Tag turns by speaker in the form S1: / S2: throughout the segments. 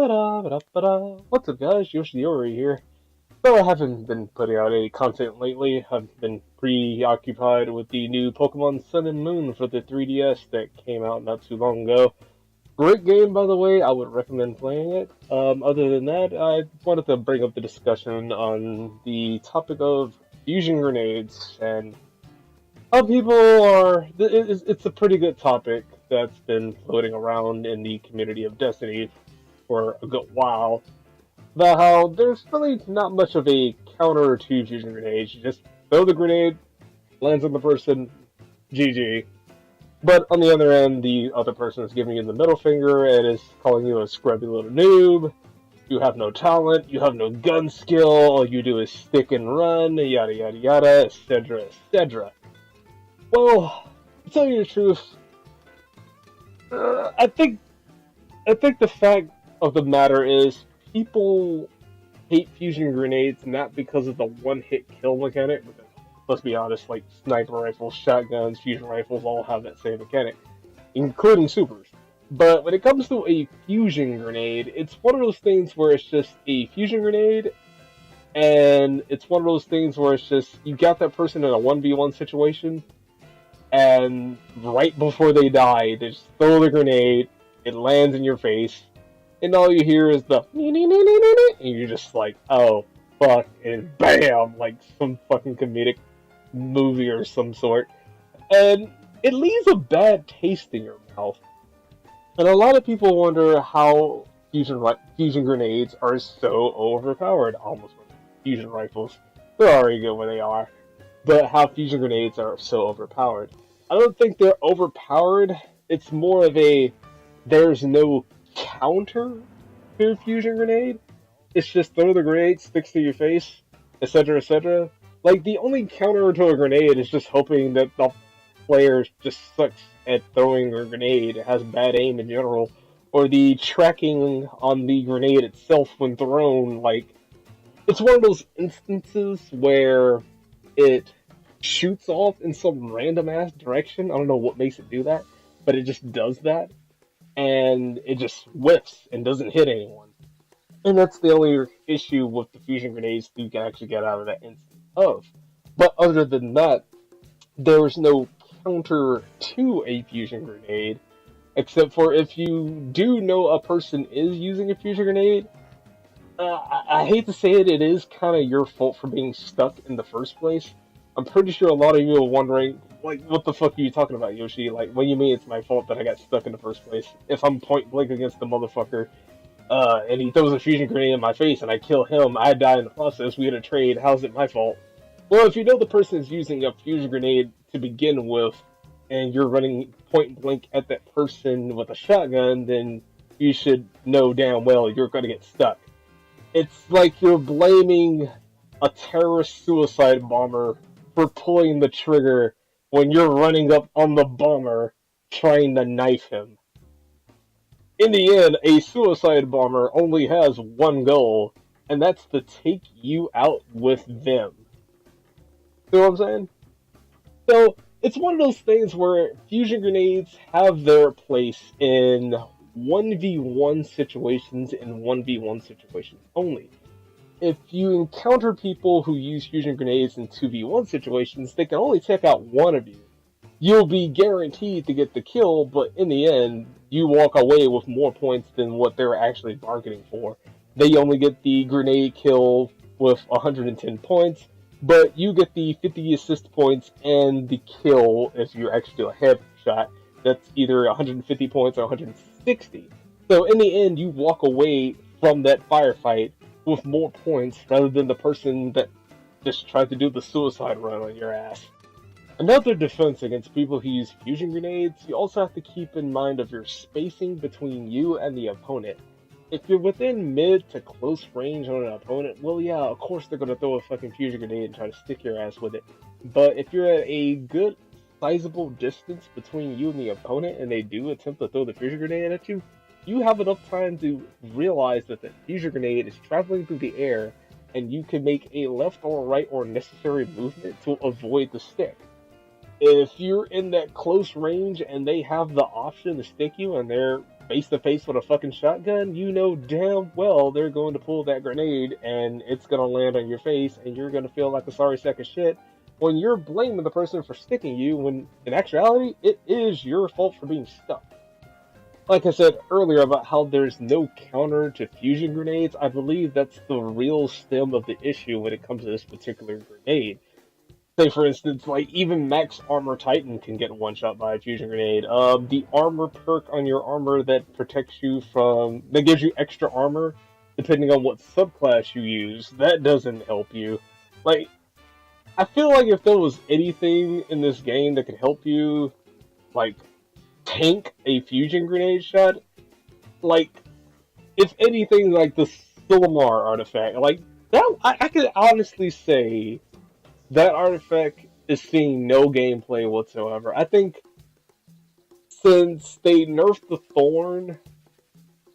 S1: What's up, guys? Yoshi-TheOreo here. Though I haven't been putting out any content lately, I've been preoccupied with the new Pokemon Sun and Moon for the 3DS that came out not too long ago. Great game, by the way. I would recommend playing it. Other than that, I wanted to bring up the discussion on the topic of fusion grenades and how people are. It's a pretty good topic that's been floating around in the community of Destiny for a good while. About how there's really not much of a counter to fusion grenades. You just throw the grenade, lands on the person, GG. But on the other end, the other person is giving you the middle finger and is calling you a scrubby little noob. You have no talent, you have no gun skill, all you do is stick and run, yada yada yada, etc. etc. Well, to tell you the truth, I think the fact of the matter is people hate fusion grenades not because of the one-hit kill mechanic. Let's be honest, like sniper rifles, shotguns, fusion rifles all have that same mechanic, including supers. But when it comes to a fusion grenade, it's one of those things where it's just a fusion grenade, and it's one of those things where it's just you got that person in a 1v1 situation, and right before they die, they just throw the grenade, it lands in your face, and all you hear is the and you're just like, oh, fuck, and bam, like some fucking comedic movie or some sort. And it leaves a bad taste in your mouth. And a lot of people wonder how fusion grenades are so overpowered, almost like fusion rifles. They're already good where they are. But how fusion grenades are so overpowered. I don't think they're overpowered. It's more of a there's no counter to a fusion grenade. It's just throw the grenade, sticks to your face, etc. etc. Like, the only counter to a grenade is just hoping that the player just sucks at throwing a grenade, has bad aim in general, or the tracking on the grenade itself when thrown. Like, it's one of those instances where it shoots off in some random ass direction. I don't know what makes it do that, but it just does that, and it just whiffs and doesn't hit anyone. And that's the only issue with the fusion grenades you can actually get out of that instance of. But other than that, there's no counter to a fusion grenade, except for if you do know a person is using a fusion grenade, I hate to say it, it is kind of your fault for being stuck in the first place. I'm pretty sure a lot of you are wondering, like, what the fuck are you talking about, Yoshi? Like, what do you mean it's my fault that I got stuck in the first place? If I'm point blank against the motherfucker, and he throws a fusion grenade in my face and I kill him, I die in the process, we had a trade, how's it my fault? Well, if you know the person is using a fusion grenade to begin with, and you're running point blank at that person with a shotgun, then you should know damn well you're going to get stuck. It's like you're blaming a terrorist suicide bomber for pulling the trigger when you're running up on the bomber trying to knife him. In the end, a suicide bomber only has one goal, and that's to take you out with them. You know what I'm saying? So, it's one of those things where fusion grenades have their place in 1v1 situations and 1v1 situations only. If you encounter people who use fusion grenades in 2v1 situations, they can only take out one of you. You'll be guaranteed to get the kill, but in the end, you walk away with more points than what they're actually bargaining for. They only get the grenade kill with 110 points, but you get the 50 assist points and the kill if you actually do a headshot. That's either 150 points or 160. So in the end, you walk away from that firefight with more points rather than the person that just tried to do the suicide run on your ass. Another defense against people who use fusion grenades, you also have to keep in mind of your spacing between you and the opponent. If you're within mid to close range on an opponent, well yeah, of course they're going to throw a fucking fusion grenade and try to stick your ass with it. But if you're at a good, sizable distance between you and the opponent and they do attempt to throw the fusion grenade at you, you have enough time to realize that the fusion grenade is traveling through the air and you can make a left or right or necessary movement to avoid the stick. If you're in that close range and they have the option to stick you and they're face to face with a fucking shotgun, you know damn well they're going to pull that grenade and it's gonna land on your face and you're gonna feel like a sorry sack of shit when you're blaming the person for sticking you when in actuality it is your fault for being stuck. Like I said earlier about how there's no counter to fusion grenades, I believe that's the real stem of the issue when it comes to this particular grenade. Say, for instance, like, even Max Armor Titan can get one-shot by a fusion grenade. The armor perk on your armor that protects you from... that gives you extra armor, depending on what subclass you use, that doesn't help you. Like, I feel like if there was anything in this game that could help you, like, tank a fusion grenade shot, like, if anything, like the Silmar artifact, like, that, I could honestly say... that artifact is seeing no gameplay whatsoever. I think since they nerfed the Thorn,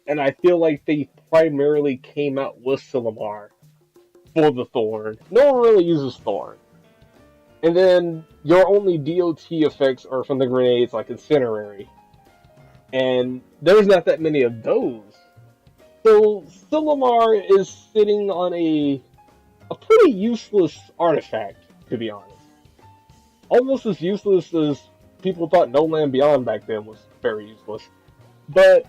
S1: and I feel like they primarily came out with Silmar for the Thorn, no one really uses Thorn. And then your only DOT effects are from the grenades like Incinerary. And there's not that many of those. So Silmar is sitting on a pretty useless artifact, to be honest. Almost as useless as people thought No Land Beyond back then was very useless. But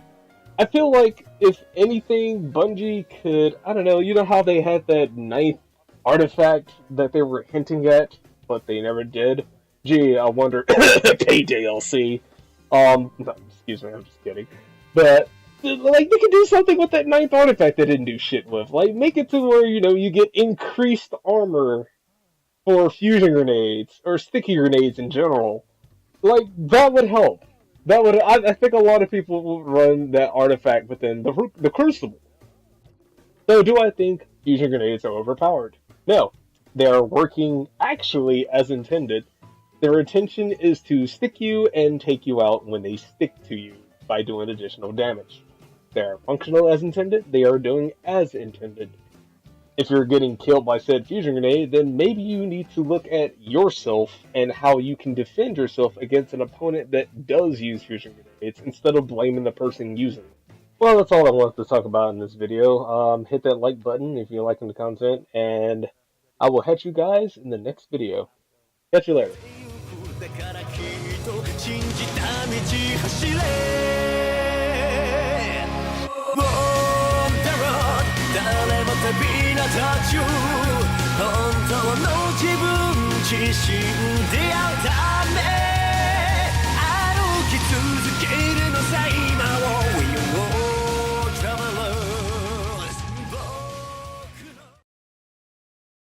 S1: I feel like, if anything, Bungie could, I don't know, you know how they had that 9th artifact that they were hinting at, but they never did? Gee, I wonder, pay DLC. No, excuse me, I'm just kidding. But, like, they could do something with that 9th artifact they didn't do shit with. Like, make it to where, you know, you get increased armor for fusion grenades, or sticky grenades in general. Like, that would help. That would, I think a lot of people will run that artifact within the Crucible. So, do I think fusion grenades are overpowered? No. They are working, actually, as intended. Their intention is to stick you and take you out when they stick to you by doing additional damage. They are functional as intended, they are doing as intended. If you're getting killed by said fusion grenade, then maybe you need to look at yourself and how you can defend yourself against an opponent that does use fusion grenades instead of blaming the person using it. Well, that's all I wanted to talk about in this video. Hit that like button if you're liking the content, and I will catch you guys in the next video. Catch you later. 誰も旅立ちゅう本当の自分自身出会うため